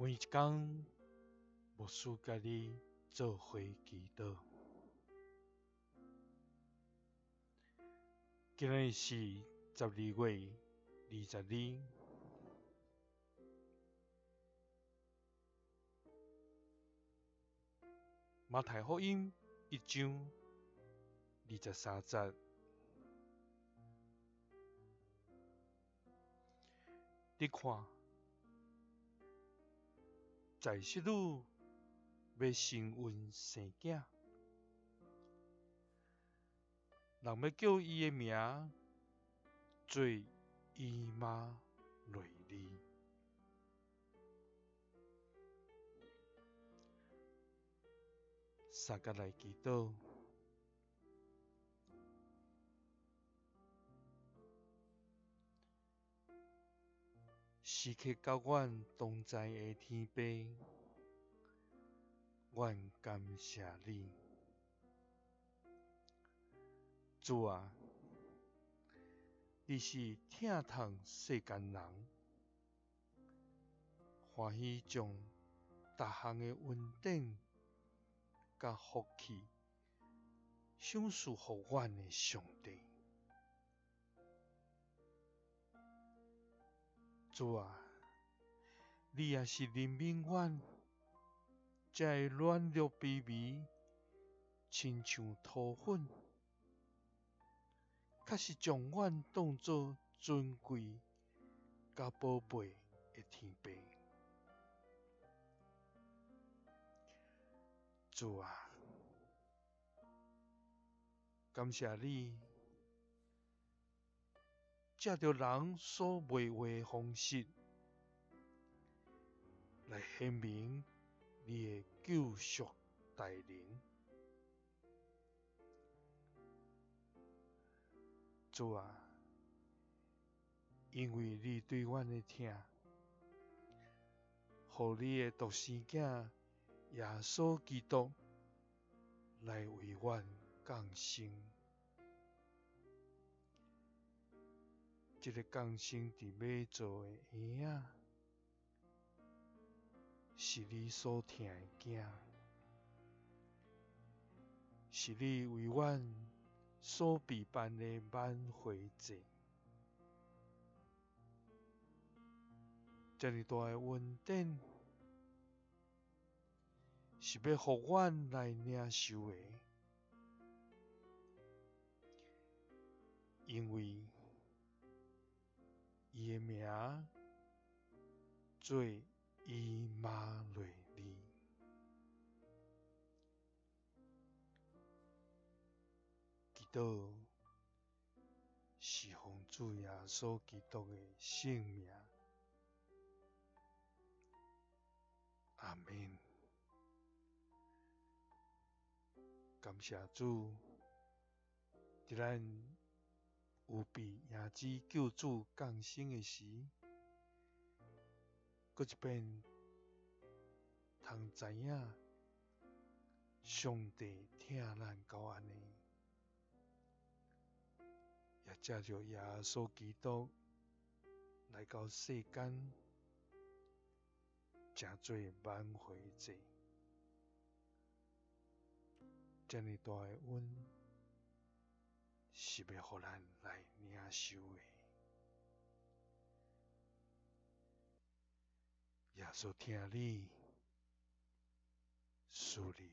每一天，牧师甲你做伙祈祷。今日是12月20日，马太福音1章23节。你看，在世女要生孕生囝，人要叫伊的名做以马内利。三个来祈祷。时刻到阮同在的天父，阮感谢你。主啊，你是疼痛世间人，欢喜将逐项的恩典甲福气赏赐予阮的上帝。主啊，你也是怜悯阮，才会软弱卑微，亲像土粉，确实将阮当作尊贵甲宝贝的天父。主啊，感谢你，借着人所描画的方式，来显明你的救赎大能。主啊，因为你对阮的疼，予你的独生囝耶稣基督来为阮降生。这个降生伫马座的婴仔，是你所疼的囝，是你为阮所备办的挽回祭。这么大的恩典，是要予阮来领受的，因为伊的名做以马内利。祈祷是奉主耶稣基督的圣名。阿们。感谢主，伫咱有比耶子救主降生的时，搁一遍通知影上帝疼咱到安尼，也借着耶稣基督来到世间，成做挽回祭。这么大的恩，是要予咱来领受的。耶稣听你，赐你